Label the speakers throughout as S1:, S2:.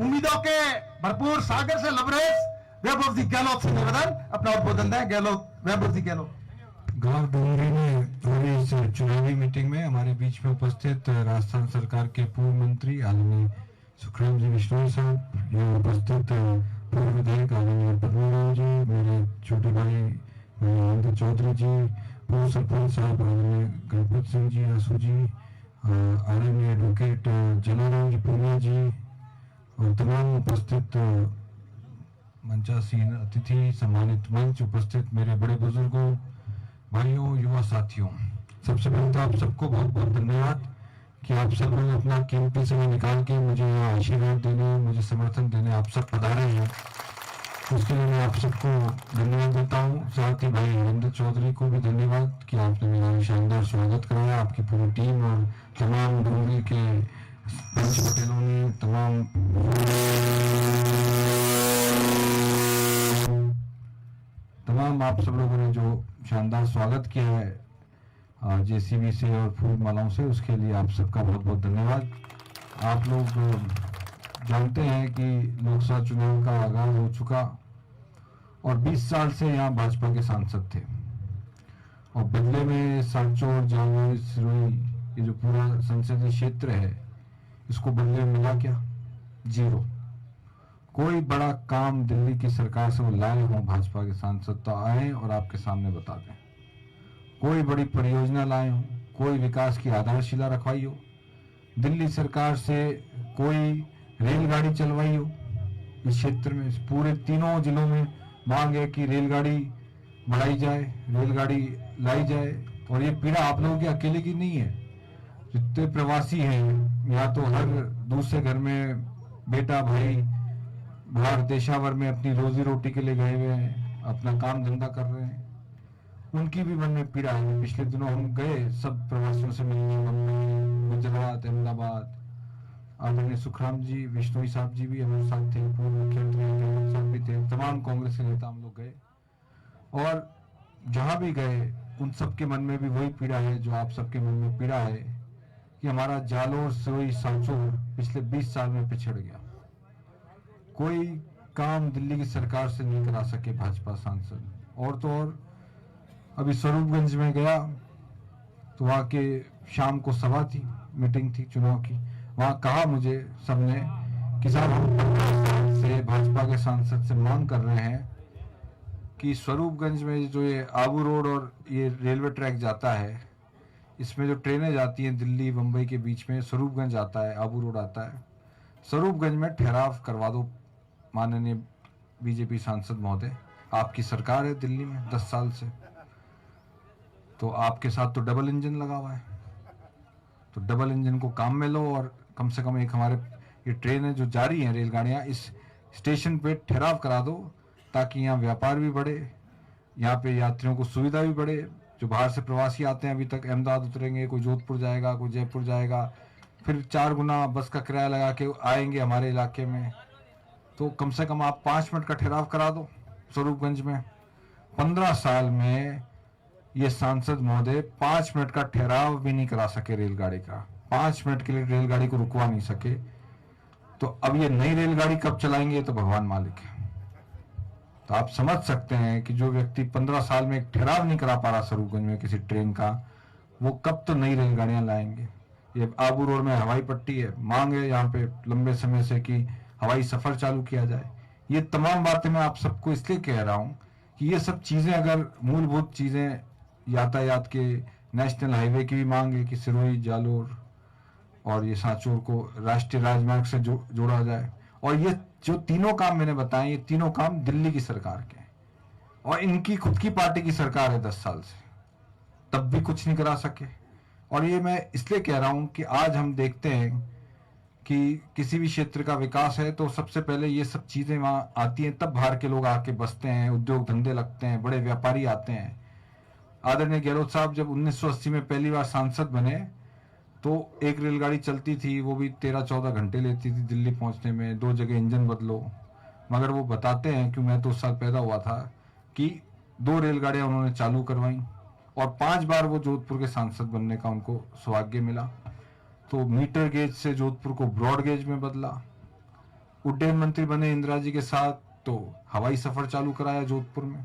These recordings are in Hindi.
S1: उम्मीदों के भरपूर सागर से लबरेज वैभव जी गहलोत से निवेदन अपना उद्बोधन दें। गहलोत, वैभव जी गहलोत।
S2: गांव डोंगरी में हो रही इस चुनावी मीटिंग में हमारे बीच में उपस्थित राजस्थान सरकार के पूर्व मंत्री आदरणीय सुखराम जी बिश्नोई साहब, यहाँ उपस्थित पूर्व विधायक आदरणीय पद्मनाभ जी, मेरे छोटे भाई महेंद्र चौधरी जी, पूर्व सरपंच साहब आदरणीय गणपत सिंह जी आसू जी, आदरणीय एडवोकेट जलाराम जी पूनिया जी और तमाम उपस्थित मंचासीन अतिथि, सम्मानित मंच उपस्थित मेरे बड़े बुजुर्गों, भाइयों, युवा साथियों, सबसे पहले तो आप सबको बहुत बहुत धन्यवाद कि आप सब लोग अपना कीमती समय निकाल के मुझे यहाँ आशीर्वाद देने, मुझे समर्थन देने आप सब पधारे हैं। उसके लिए मैं आप सबको धन्यवाद देता हूँ। साथ ही भाई हरिंदर चौधरी को भी धन्यवाद कि आपने मेरा शानदार स्वागत कराया, आपकी पूरी टीम और तमाम डोंगरी के पंच पटेलों ने, तमाम आप सब लोगों ने जो शानदार स्वागत किया है जेसीबी से और फूल मालाओं से, उसके लिए आप सबका बहुत बहुत धन्यवाद। आप लोग जानते हैं कि लोकसभा चुनाव का आगाज हो चुका और 20 साल से यहाँ भाजपा के सांसद थे और बदले में सांचौर, जालोर, सिरोही, ये जो पूरा संसदीय क्षेत्र है, इसको बदले में मिला क्या? जीरो। कोई बड़ा काम दिल्ली की सरकार से वो लाए हों भाजपा के सांसद तो आए और आपके सामने बता दें। कोई बड़ी परियोजना लाए हों, कोई विकास की आधारशिला रखवाई हो, दिल्ली सरकार से कोई रेलगाड़ी चलवाई हो इस क्षेत्र में, इस पूरे तीनों जिलों में मांग है कि रेलगाड़ी बढ़ाई जाए, रेलगाड़ी लाई जाए। और ये पीड़ा आप लोगों की अकेले की नहीं है। जितने प्रवासी हैं, या तो हर दूसरे घर में बेटा भाई बाहर देशावर में अपनी रोजी रोटी के लिए गए हुए हैं, अपना काम धंधा कर रहे हैं, उनकी भी मन में पीड़ा है। पिछले दिनों हम गए सब प्रवासियों से मिलने, मुंबई, गुजरात, अहमदाबाद। आदरणीय सुखराम जी बिश्नोई साहब जी भी हमारे साथ थे, पूर्व मुख्यमंत्री गहलोत साहब भी थे, तमाम कांग्रेस के नेता हम लोग गए और जहां भी गए उन सबके मन में भी वही पीड़ा है जो आप सबके मन में पीड़ा है कि हमारा जालोर, सिरोही, सांचौर पिछले 20 साल में पिछड़ गया। कोई काम दिल्ली की सरकार से नहीं करा सके भाजपा सांसद। और तो और अभी स्वरूपगंज में गया तो वहां के शाम को सभा थी, मीटिंग थी चुनाव की। वहां कहा मुझे सबने कि साहब हम 15 साल से भाजपा के सांसद से मांग कर रहे हैं कि स्वरूपगंज में जो ये आबू रोड और ये रेलवे ट्रैक जाता है, इसमें जो ट्रेनें जाती हैं दिल्ली मुंबई के बीच में, स्वरूपगंज आता है, आबू रोड आता है, स्वरूपगंज में ठहराव करवा दो माननीय बीजेपी सांसद महोदय। आपकी सरकार है दिल्ली में 10 साल से, तो आपके साथ तो डबल इंजन लगा हुआ है, तो डबल इंजन को काम में लो और कम से कम एक हमारे ये ट्रेनें जो जा रही हैं, रेलगाड़ियां, इस स्टेशन पे ठहराव करा दो ताकि यहाँ व्यापार भी बढ़े, यहाँ पे यात्रियों को सुविधा भी बढ़े। जो बाहर से प्रवासी आते हैं, अभी तक अहमदाबाद उतरेंगे, कोई जोधपुर जाएगा, कोई जयपुर जाएगा, फिर 4 गुना बस का किराया लगा के आएंगे हमारे इलाके में, तो कम से कम आप 5 मिनट का ठहराव करा दो स्वरूपगंज में। 15 साल में ये सांसद महोदय 5 मिनट का ठहराव भी नहीं करा सके रेलगाड़ी का, 5 मिनट के लिए रेलगाड़ी को रुकवा नहीं सके। तो अब ये नई रेलगाड़ी कब चलाएंगे तो भगवान मालिक है। तो आप समझ सकते हैं कि जो व्यक्ति 15 साल में एक ठहराव नहीं करा पा रहा स्वरूपगंज में किसी ट्रेन का, वो कब तो नई रेलगाड़ियां लाएंगे। ये आबू रोड में हवाई पट्टी है, मांग है यहाँ पे लंबे समय से कि हवाई सफर चालू किया जाए। ये तमाम बातें मैं आप सबको इसलिए कह रहा हूं कि ये सब चीजें, अगर मूलभूत चीजें, यातायात के नेशनल हाईवे की भी मांग है कि सिरोही, जालोर और ये सांचौर को राष्ट्रीय राजमार्ग से जोड़ा जाए। और ये जो तीनों काम मैंने बताए, ये तीनों काम दिल्ली की सरकार के हैं और इनकी खुद की पार्टी की सरकार है 10 साल से, तब भी कुछ नहीं करा सके। और ये मैं इसलिए कह रहा हूं कि आज हम देखते हैं कि किसी भी क्षेत्र का विकास है तो सबसे पहले ये सब चीजें वहां आती हैं, तब बाहर के लोग आके बसते हैं, उद्योग धंधे लगते हैं, बड़े व्यापारी आते हैं। आदरणीय गहलोत साहब जब 1980 में पहली बार सांसद बने तो एक रेलगाड़ी चलती थी, वो भी 13-14 घंटे लेती थी दिल्ली पहुंचने में, 2 जगह इंजन बदलो। मगर वो बताते हैं कि मैं तो उस साल पैदा हुआ था कि 2 रेलगाड़ियां उन्होंने चालू करवाई और 5 बार वो जोधपुर के सांसद बनने का उनको सौभाग्य मिला। तो मीटर गेज से जोधपुर को ब्रॉड गेज में बदला, उड्डयन मंत्री बने इंदिरा जी के साथ तो हवाई सफर चालू कराया जोधपुर में।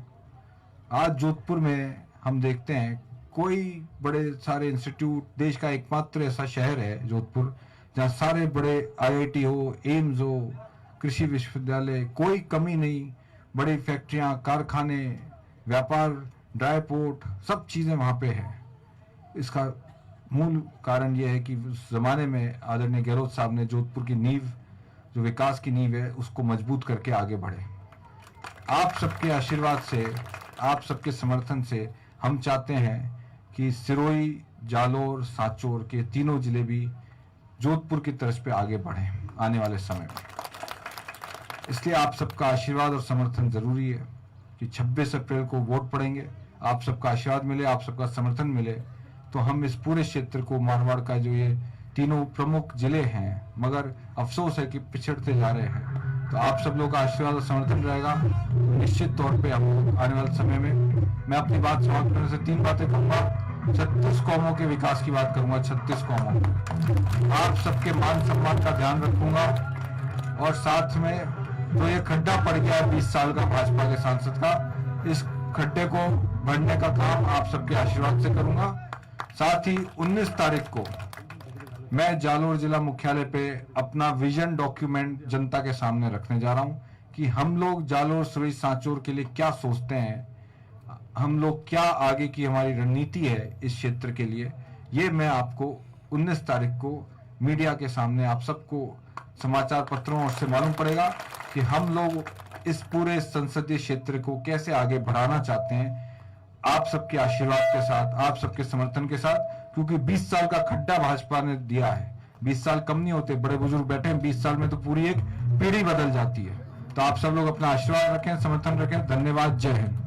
S2: आज जोधपुर में हम देखते हैं कोई बड़े सारे इंस्टीट्यूट, देश का एकमात्र ऐसा शहर है जोधपुर जहाँ सारे बड़े IIT हो, एम्स हो, कृषि विश्वविद्यालय, कोई कमी नहीं, बड़ी फैक्ट्रियां, कारखाने, व्यापार, ड्राई पोर्ट, सब चीज़ें वहाँ पे है। इसका मूल कारण यह है कि उस जमाने में आदरणीय गहलोत साहब ने जोधपुर की नींव, जो विकास की नींव है, उसको मजबूत करके आगे बढ़े। आप सबके आशीर्वाद से, आप सबके समर्थन से हम चाहते हैं कि सिरोही, जालोर, सांचौर के तीनों जिले भी जोधपुर की तरफ पे आगे बढ़े आने वाले समय में। इसलिए आप सबका आशीर्वाद और समर्थन जरूरी है कि 26 अप्रैल को वोट पड़ेंगे। आप सबका आशीर्वाद मिले, आप सबका समर्थन मिले तो हम इस पूरे क्षेत्र को, मारवाड़ का जो ये तीनों प्रमुख जिले हैं, मगर अफसोस है कि पिछड़ते जा रहे हैं, तो आप सब लोग का आशीर्वाद और समर्थन रहेगा तो निश्चित तौर पे हम आने वाले समय में, मैं अपनी बात समाप्त करने से 3 बातें कहूंगा। 36 कौमों के विकास की बात करूंगा, 36 कौमों, आप सबके मान सम्मान का ध्यान रखूंगा और साथ में तो ये खड्डा पड़ गया है 20 साल का भाजपा के सांसद का, इस खड्डे को भरने का काम आप सबके आशीर्वाद से करूंगा। साथ ही 19 तारीख को मैं जालोर जिला मुख्यालय पे अपना विजन डॉक्यूमेंट जनता के सामने रखने जा रहा हूं कि हम लोग जालोर, सिरोही, सांचौर के लिए क्या सोचते हैं, हम लोग क्या आगे की हमारी रणनीति है इस क्षेत्र के लिए। ये मैं आपको 19 तारीख को मीडिया के सामने आप सबको समाचार पत्रों से मालूम पड़ेगा कि हम लोग इस पूरे संसदीय क्षेत्र को कैसे आगे बढ़ाना चाहते हैं, आप सबके आशीर्वाद के साथ, आप सबके समर्थन के साथ, क्योंकि 20 साल का खड्डा भाजपा ने दिया है। 20 साल कम नहीं होते, बड़े बुजुर्ग बैठे हैं, 20 साल में तो पूरी एक पीढ़ी बदल जाती है। तो आप सब लोग अपना आशीर्वाद रखें, समर्थन रखें। धन्यवाद, जय हिंद।